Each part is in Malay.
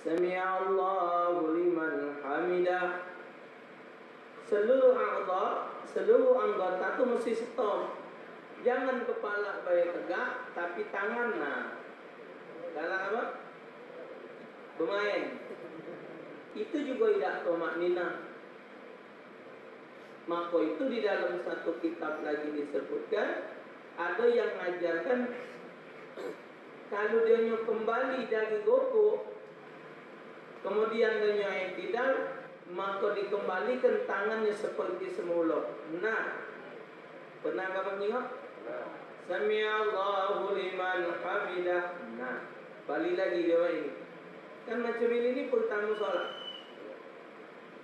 Sami'allahu liman hamidah. Seluruh anggota itu mesti stop. Jangan kepala baik tegak, tapi tangan dalam apa? Bermain. Itu juga tidak tumakninah. Maka itu di dalam satu kitab lagi disebutkan, ada yang mengajarkan kalau dia kembali dari gokok, kemudian dia tidak, maka dikembalikan tangannya seperti semula. Nah, pernah kamu tengok? Sami'allahu liman hamidah. Nah, balik lagi dia ini. Kan macam ini pertama solat.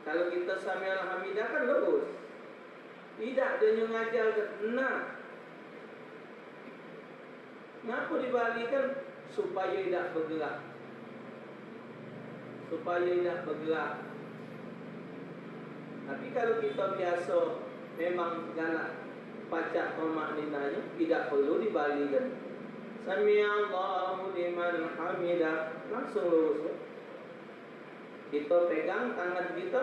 Kalau kita sami'allahu hamidah kan lurus. Tidak, dia ngajarkan. Nah, kenapa dibalikan? Supaya tidak bergerak. Tapi kalau kita biasa memang galak baca tumakninahnya, tidak perlu dibalikan. Sami'allahu liman hamidah, langsung lurus. Kita pegang tangan kita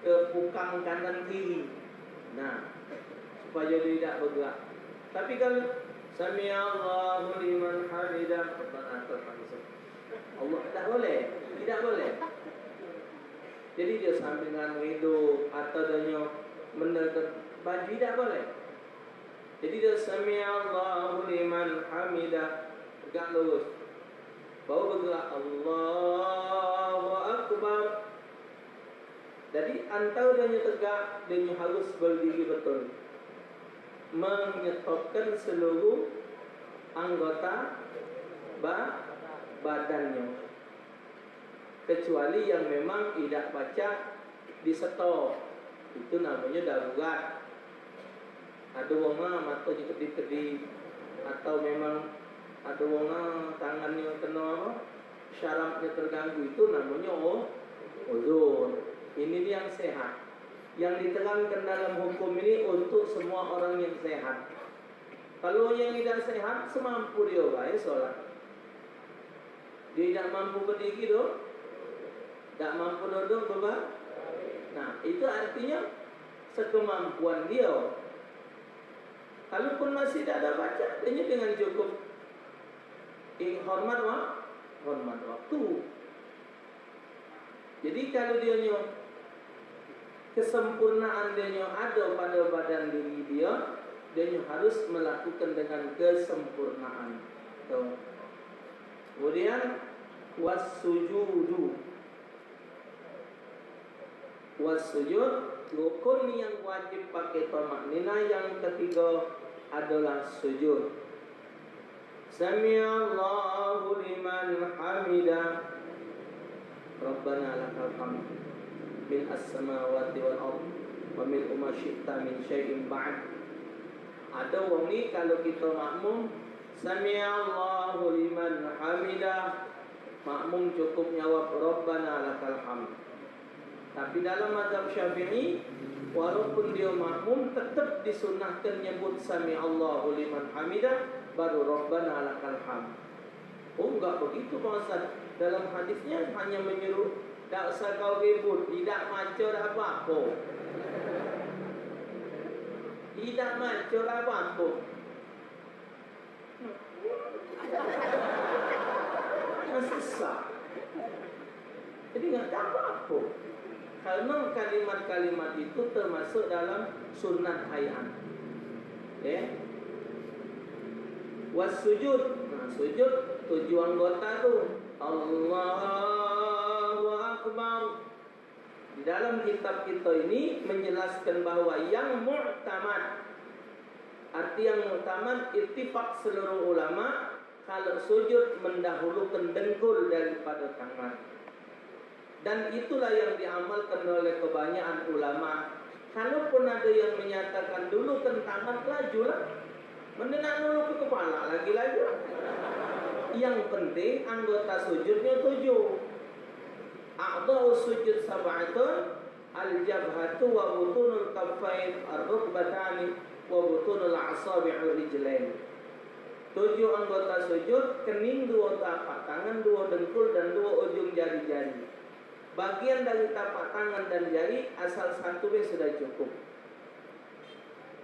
ke pukang kanan kiri. Nah, supaya tidak bergerak. Tapi kalau Sami'allahu liman hamidah, Allah tidak boleh. Jadi dia sambil ngidu atau dia mendekat baju, tidak boleh. Jadi dia Sami'allahu liman hamidah, tegak lurus. Baru bergerak Allahu Akbar. Jadi antara dia tegak, dia harus berdiri betul, menyetopkan seluruh anggota badannya, kecuali yang memang tidak baca di stop, itu namanya darurat. Ada orang matanya kedip-kedip, atau memang ada orang tangannya kena syarafnya terganggu, itu namanya uzur. Ini yang sehat, yang diterangkan dalam hukum ini untuk semua orang yang sehat. Kalau yang tidak sehat, semampu dia baik sholat. Dia tidak mampu berdiri doh, tidak mampu duduk beban. Nah, itu artinya sekemampuan dia. Kalaupun masih tidak ada baca, dia dengan cukup hormat waktu. Jadi kalau dia kesempurnaan dia ada pada badan diri dia harus melakukan dengan kesempurnaan. Kemudian wasujud, rukun yang wajib pakai tumakninah yang ketiga adalah sujud. Sami'allahu liman hamidah. Rabbana lakal hamd min as-samawati wal ardh wa min ma syi'ta min syai'in ba'd. Ada wong ni kalau kita makmum Sami'allahu liman hamidah, makmum cukup jawab Rabbana lakal hamd. Tapi dalam mazhab Syafi'i, walaupun dia makmum tetap disunahkan nyebut Sami'allahu liman hamidah baru Rabbana lakal hamd. Oh, enggak begitu Pak Ustaz. Dalam hadisnya hanya menyuruh tak usah kau ribut, tidak macur apa-apa. Tidak macur apa-apa. Susah. Jadi enggak ada apa-apa. Karena kalimat-kalimat itu termasuk dalam sunnah hayat. Ya. Wasujud. Nah, sujud 7 anggota tu. Allahu Akbar. Di dalam kitab kita ini menjelaskan bahawa yang mu'tamad, arti yang mu'tamad, ittifaq seluruh ulama, kalau sujud mendahulukan dengkul daripada tangan. Dan itulah yang diamalkan oleh kebanyakan ulama. Kalaupun ada yang menyatakan dulu tangan, lajulah. Mendengar dulu ke kepala, lagi-lagi. Yang penting anggota sujudnya 7. A'dha'u sujud sab'atun, al-jabhatu wa butunul kaffain, ar-rukbatani wa butunul asabi'u rijlain. 7 anggota sujud, kening 2 tapak tangan, 2 dengkul dan 2 ujung ujung jari-jari. Bagian dari tapak tangan dan jari asal satu sudah cukup.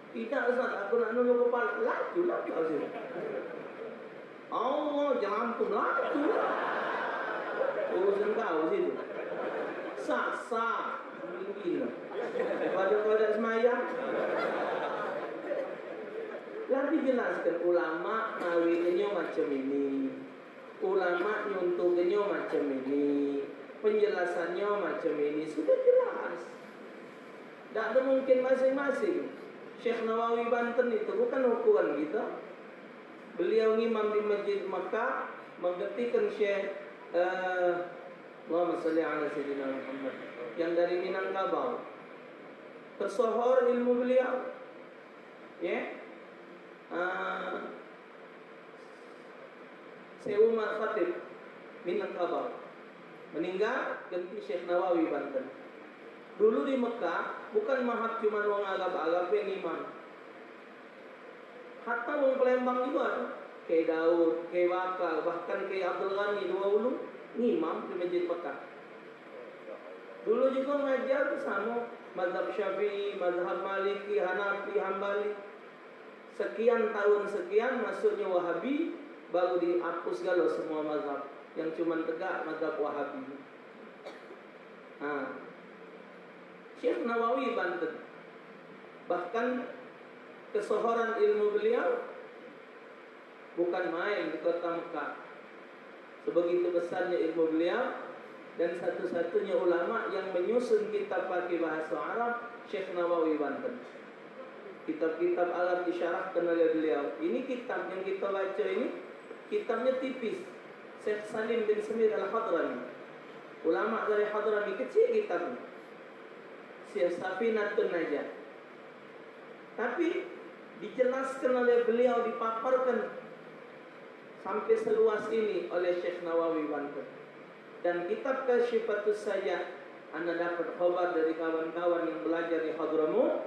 Tidak Ustaz, aku nak nulung kepala. Laju lah kau sini. Allah jantung laju. Urusan kau situ. Sak-sak. Gila. Pada semayang. Lah dijelaskan ulama ngawinnya macam ini. Ulama nyuntukannya macam ini. Penjelasannya macam ini. Sudah jelas. Tak ada mungkin masing-masing. Syekh Nawawi Banten itu bukan ukuran kita. Beliau ngimam di Masjid Makkah, menggantikan Syekh Allahumma salli ala Sayyidina Muhammad yang dari Minangkabau. Tersohor ilmu beliau. Ya. Syekh Umar Khatib Minangkabau meninggal, ganti Syekh Nawawi Banten. Dulu di Mekah bukan mahab cuma wong Arab-Arab yang imam. Hatta wong Palembang juga, kayak Daud, kayak Bakar, bahkan kayak Abdul Ghani dua ulu ngimam di Masjid Mekah. Dulu juga ngajar sama mazhab Syafi'i, mazhab Maliki, Hanafi, Hambali. Sekian tahun sekian masuknya Wahabi, baru dihapus galau semua mazhab. Yang cuma tegak mazhab Wahabi. Syekh Nawawi Banten, bahkan kesohoran ilmu beliau bukan main di kota Mekah. Sebegitu besarnya ilmu beliau, dan satu-satunya ulama yang menyusun kitab pakai bahasa Arab, Syekh Nawawi Banten. Kitab-kitab Arab disyarahkan oleh beliau. Ini kitab yang kita baca ini, kitabnya tipis. Syekh Salim bin Semir Al-Hadrami, ulama dari Hadrami, kecil kitabnya. Safinatun Najah. Tapi dijelaskan oleh beliau, dipaparkan sampai seluas ini oleh Syekh Nawawi Banten. Dan kitab Kasyifatus Sayya, anda dapat khabar dari kawan-kawan yang belajar di Hadramut,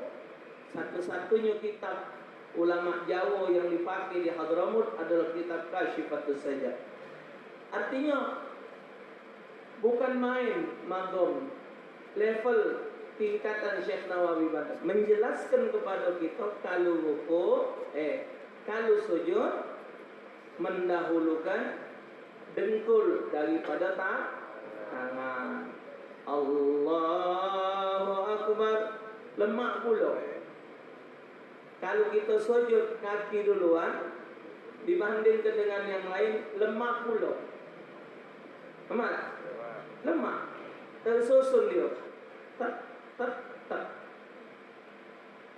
satu-satunya kitab ulama Jawa yang dipakai di Hadramut adalah kitab Kasyifatus Sayya. Artinya bukan main magom, level tingkatan Syekh Nawawi Banten menjelaskan kepada kita kalau ruku, kalau sujud mendahulukan dengkul daripada tangan. Allahu Akbar, lemak pula. Kalau kita sujud kaki duluan dibandingkan dengan yang lain, lemak pula. Lemak tersusun dia. Tak.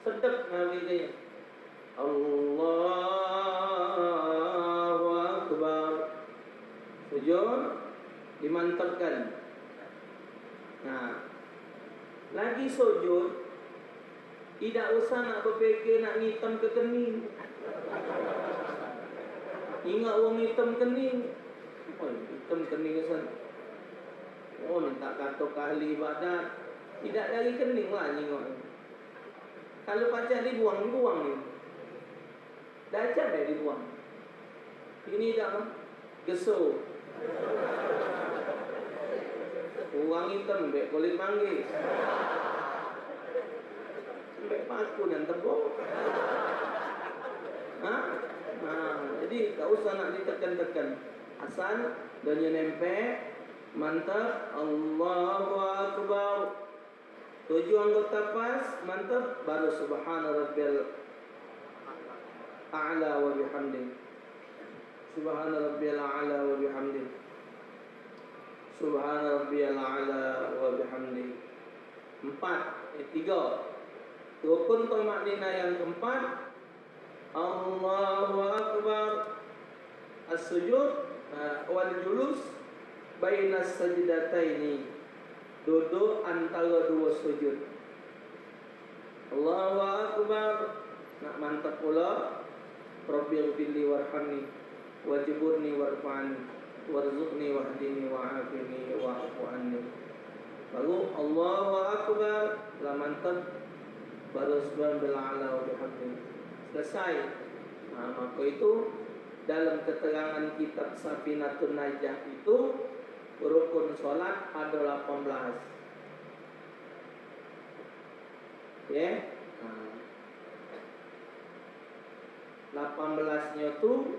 Sedap namanya. Allahu Akbar. Sujud dimantapkan. Nah, lagi sujud tidak usah nak berfikir nak ngitam ke kening. Ingat orang hitam kening. Oh, hitam kening kesan. Oh, tak kata ahli ibadat. Tidak dari kening lah nyingok. Kalau pacar dibuang ni. Dah cabai dibuang. Ini dah geso. Uang hitam bek kulit manggis. Bek paku dan tebong. Jadi tak usah nak ditekan-tekan. Asal dan nempel, mantap, Allahu Akbar. 7 anggota pas, mantap, baru subhana rabbiyal a'la wa bihamdi. Subhana rabbiyal a'la wa bihamdi. Subhana rabbiyal a'la wa bihamdi. 4, 3. Rukun tamaknina yang keempat, Allahu Akbar. As-sujud wal julus bainas sajdataini. Duduk antara dua sujud. Allahu Akbar. Nak mantap pula. Rabbighfirli warhamni wajburni warfa'ni warzuqni wahdini wa'afini wa'fu anni. Baru Allahu Akbar. Lah mantap. Baru subhanallah ala wa bihamdi. Selesai. Maka itu dalam keterangan kitab Safinatun Najah itu rukun rukun sholat ada 18. Ya, 18-nya tuh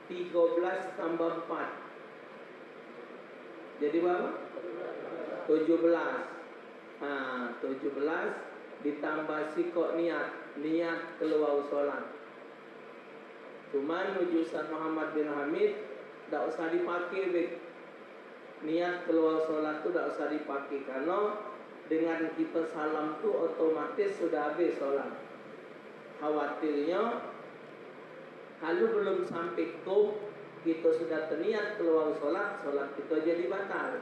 13 tambah 4. Jadi berapa? 17. 17 ditambah sikok niat keluar sholat. Cuman ujusan Muhammad bin Hamid tak usah dipakai, Bek. Niat keluar sholat tu tak usah dipakai, karena dengan kita salam tu otomatis sudah habis sholat. Khawatirnya kalau belum sampai tu kita sudah terniat keluar sholat kita jadi batal.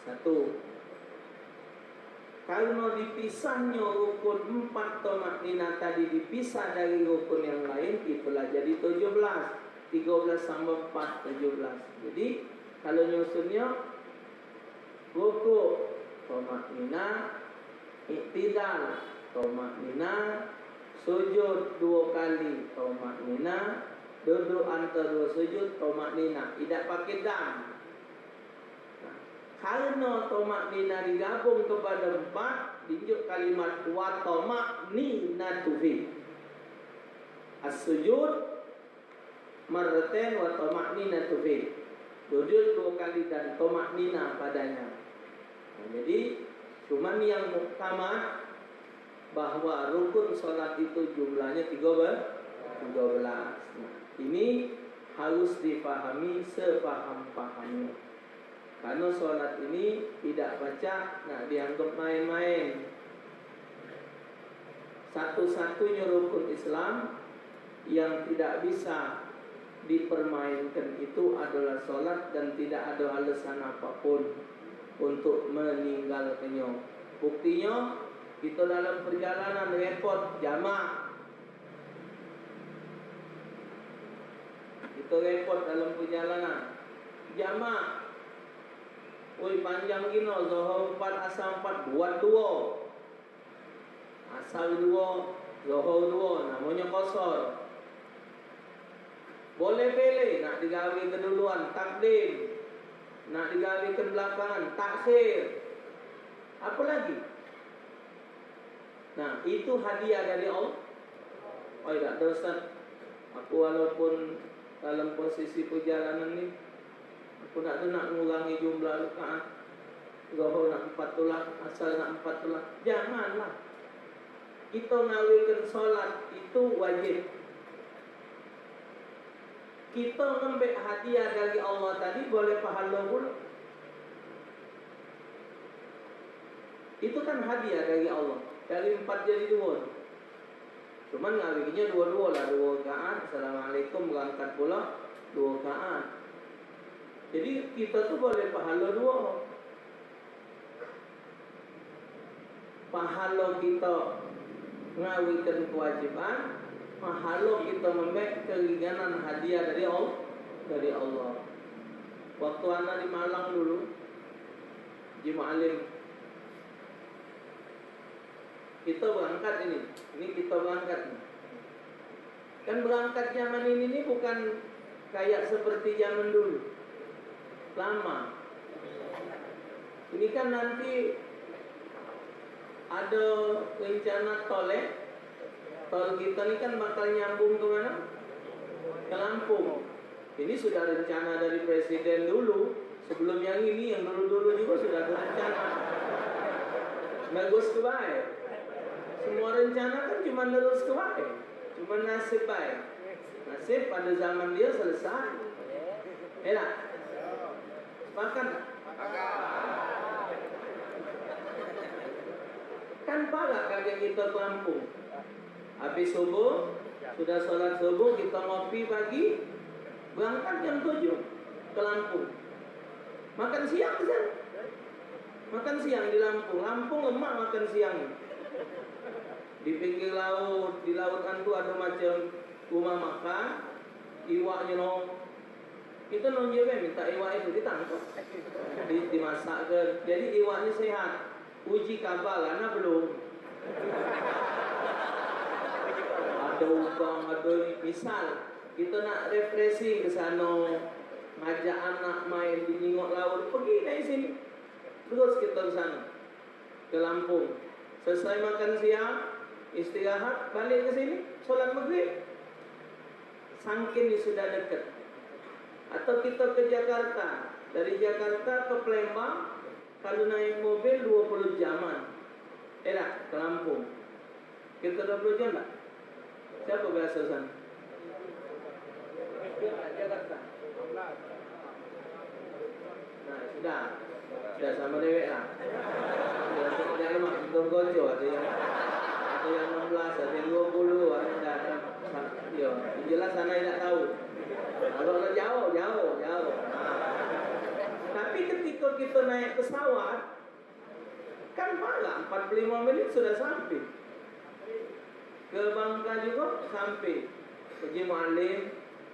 Satu, karena dipisahnya rukun 4 tomaknina tadi dipisah dari rukun yang lain, itulah jadi 17. 13 tambah 4, 17. Jadi kalau nyusunnya rukuk, tomaknina, iktidal, tomaknina, sujud 2 kali, tomaknina, duduk antara 2 sujud, tomaknina, tidak pakai dam. Karena tomaknina digabung kepada 4, dijuk kalimat wa tomakninatu fi. As-sujud marratain wa tomakninatu fi. Sujud 2 kali dan tomaknina padanya. Jadi cuman yang muktamad bahwa rukun sholat itu jumlahnya 13. Nah, ini harus dipahami sepaham-pahamnya. Karena sholat ini tidak baca, dianggap main-main. Satu-satunya rukun Islam yang tidak bisa dipermainkan itu adalah sholat, dan tidak ada alasan apapun untuk meninggalkannya. Buktinya kita dalam perjalanan repot jamak. Kita repot dalam perjalanan jamak. Woi panjang gini, Zuhur 4, Asar 4, buat 2. Asar 2, Zuhur 2, namanya qasar. Boleh pilih, nak digawe keduluan, takdim. Nak digawe ke belakangan, takhir. Apa lagi? Nah, itu hadiah dari Allah. Oh tidak, Ustaz. Aku walaupun dalam posisi perjalanan ni, aku nak mengurangi jumlah rakaat. Zuhur nak 4 tulah, asar nak 4 tulah. Janganlah. Kita ngawikan solat itu wajib. Kita ngambil hadiah dari Allah tadi boleh pahala pula. Itu kan hadiah dari Allah. Dari 4 jadi 2. Cuman ngawikinya 2 lah, 2 rakaat. Assalamualaikum, berangkat pula 2 rakaat. Jadi kita tuh boleh pahala 2. Pahala kita ngawikan kewajiban, pahala kita memberi keringanan hadiah dari Allah. Waktu anak di Malang dulu, Ji Mu'alim, kita berangkat ini kita berangkat nih. Kan berangkat zaman ini bukan kayak seperti zaman dulu, lama. Ini kan nanti ada rencana tol kita ini kan bakal nyambung ke mana? Ke Lampung. Ini sudah rencana dari presiden dulu. Sebelum yang ini, yang dulu-dulu juga sudah ada rencana. Bagus ke baik. Semua rencana kan cuma terus ke baik. Cuma nasib baik. Nasib pada zaman dia selesai. Enak. Sepakat? Kan parah kakek kita ke Lampung. Habis subuh, sudah sholat subuh, kita ngopi pagi, berangkat jam 7 ke Lampung. Makan siang ke sana. Makan siang di Lampung. Lampung lemak makan siang. Di pinggir laut, di lautan itu ada macam rumah makan, iwaknya kita minta iwak itu ditangkap, dimasakkan. Jadi iwaknya sehat. Uji kapal karena belum ada ubang, ada misal kita nak refreshing ke sana, ngajak anak main di ningok laut pergi dari sini. Terus kita ke sana, ke Lampung. Selesai makan siang, istirahat, balik ke sini, sholat maghrib. Sangkin sudah dekat. Atau kita ke Jakarta, dari Jakarta ke Palembang, kalau naik mobil 20 jaman. Ke Lampung. Kita 20 jam tak? Siapa biasa sana? Jakarta. Nah, sudah sama dewek lah. Jangan lemak, gojo ada yang 16, ada yang 20, ada ya, jelas sana tidak tahu. Kalau jauh. Nah. Tapi ketika kita naik pesawat, kan malah 45 menit sudah sampai. Ke Bangka juga sampai. Haji Mu'alim,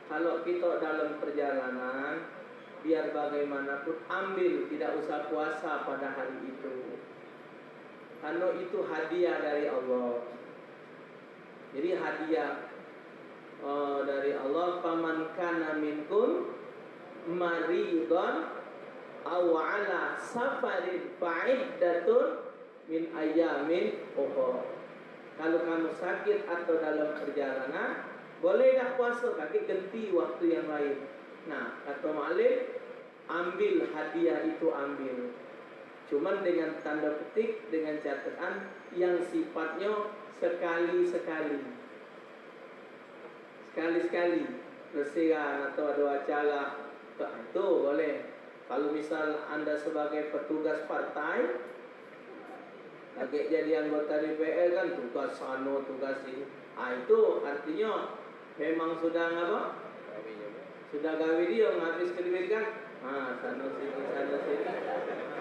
kalau kita dalam perjalanan, biar bagaimanapun ambil, tidak usah puasa pada hari itu. Karena itu hadiah dari Allah. Jadi hadiah dari Allah. Faman kana minkum maridun aw ala safarin fa'iddatun min ayamin ukhra. Kalau kamu sakit atau dalam perjalanan, boleh dah puasa, tapi ganti waktu yang lain. Nah, kata Malik, ambil hadiah itu, ambil. Cuman dengan tanda petik, dengan catatan yang sifatnya sekali-sekali. Sekali-sekali persiapan atau ada acara, itu boleh. Kalau misal Anda sebagai petugas partai, lagi jadi anggota DPR kan, tugas sana, tugas ini. Itu artinya memang sudah apa? Sudah gawe dia ngabis kedua kan? Sana sini.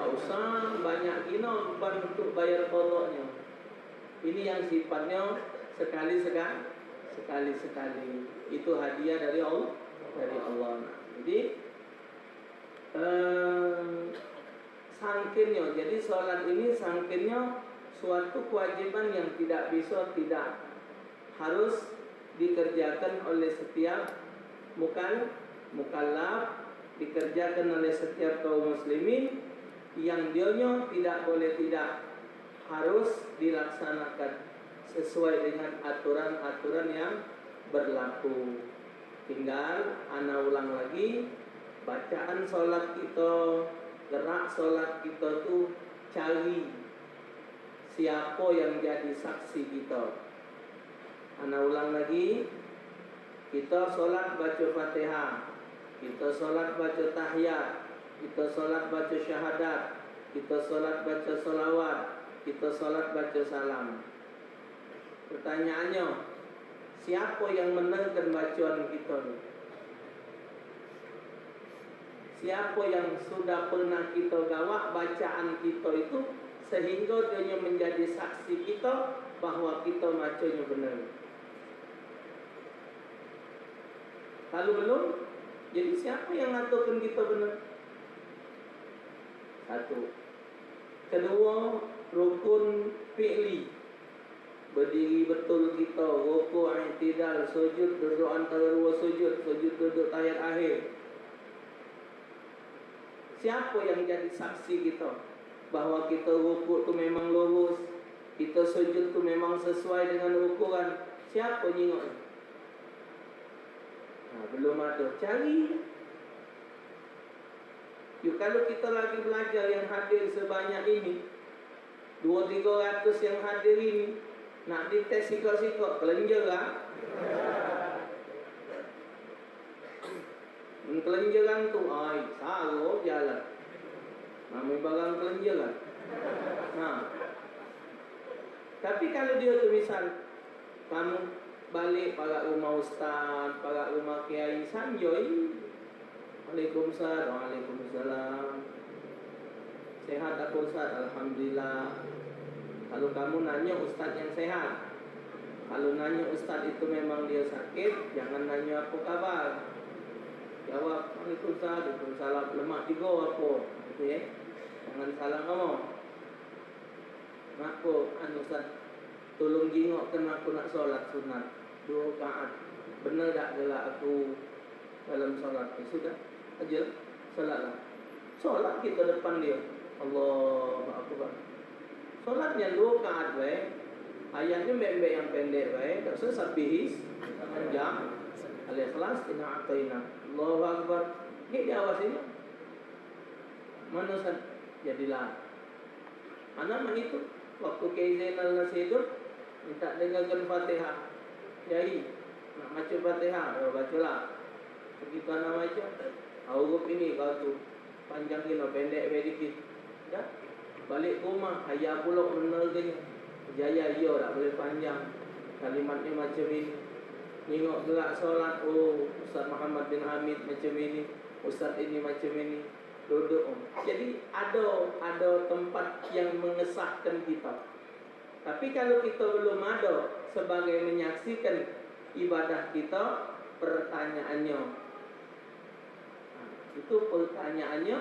Usah banyak gino bukan untuk bayar pokoknya. Ini yang sifatnya sekali-sekali. Itu hadiah dari Allah. Jadi sangkinnya. Jadi sholat ini sangkinnya suatu kewajiban yang tidak harus dikerjakan oleh setiap mukallaf, dikerjakan oleh setiap kaum muslimin, yang dionya tidak harus dilaksanakan sesuai dengan aturan-aturan yang berlaku. Tinggal ana ulang lagi, bacaan sholat kita, gerak sholat kita tuh cari siapa yang jadi saksi kita. Ana ulang lagi, kita sholat baca Fatihah, kita sholat baca tahiyat, kita sholat baca syahadat, kita sholat baca sholawat, kita sholat baca salam. Pertanyaannya, siapa yang mendengarkan bacaan kita? Siapa yang sudah pernah kita gawak bacaan kita itu, sehingga dia menjadi saksi kita bahwa kita bacanya benar? Kalau belum, jadi siapa yang ngaturkan kita benar? Satu. Kedua, rukun fi'li. Berdiri betul kita, ruku', i'tidal, sujud, duduk antara dua sujud duduk tahiyat akhir. Siapa yang jadi saksi kita bahwa kita ruku' tu memang lurus, kita sujud tu memang sesuai dengan ukuran? Siapa nyingok? Belum ada, cari. Yuk, kalau kita lagi belajar yang hadir sebanyak ini, 200-300 yang hadir ini, nak dites sikok-sikok, kelenjar lah. Kelenjaran tu, salah jalan. Namanya barang kelenjaran. Tapi kalau dia tu misal, kamu balik pada rumah ustaz, pada rumah kiai sanjoy, Waalaikumsalam. Sehat aku ustaz? Alhamdulillah. Kalau kamu nanya ustaz yang sehat. Kalau nanya ustaz itu memang dia sakit, jangan nanya apa kabar. Jawab, Waalaikumsalam. Lemak 3 apa? Gitu ya. Jangan salah ngomong. Aku ustaz, tolong jingokkan aku nak solat sunat 2 rakaat. Benar tak gerak aku dalam solat? Sudah aja, solatlah. Sholat kita depan dia. Allahu Akbar. Sholatnya 2 rakaat bae. Ayatnya bembek yang pendek bae. Tak usah sabihis panjang. Al-Ikhlas inna a'taina. Allahu Akbar. Ini diawasinya. Mana Ustaz? Jadilah. Anak mah itu waktu Kiai Zainal Nasi hidup minta dengarkan Fatihah. Yai nak baca Fatihah, bacalah. Begitu anak baca, huruf ini kau tu panjangin atau pendek sedikit. Ya. Balik ke rumah, ayah pula menerganya. Jaya iya tak boleh panjang. Kalimatnya macam ini. Tengok gerak solat, oh Ustaz Muhammad bin Hamid macam ini, Ustaz ini macam ini. Duduk. Jadi ada tempat yang mengesahkan kita. Tapi kalau kita belum ada sebagai menyaksikan ibadah kita, pertanyaannya, itu pertanyaannya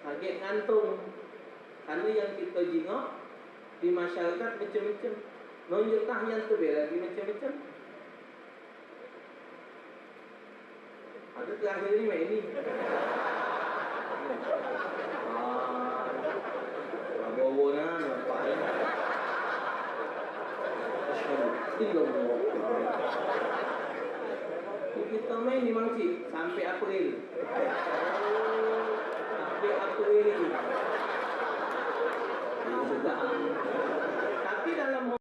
agak ngantung. Karena yang kita jengok di masyarakat macam-macam. Nunjuk yang tu lagi macam-macam. Ada terakhir ni mak ini. Bawa na nampak ya. Asyhadu kita main di Mangsi sampai April. Sampai April. Sudah. Tapi dalam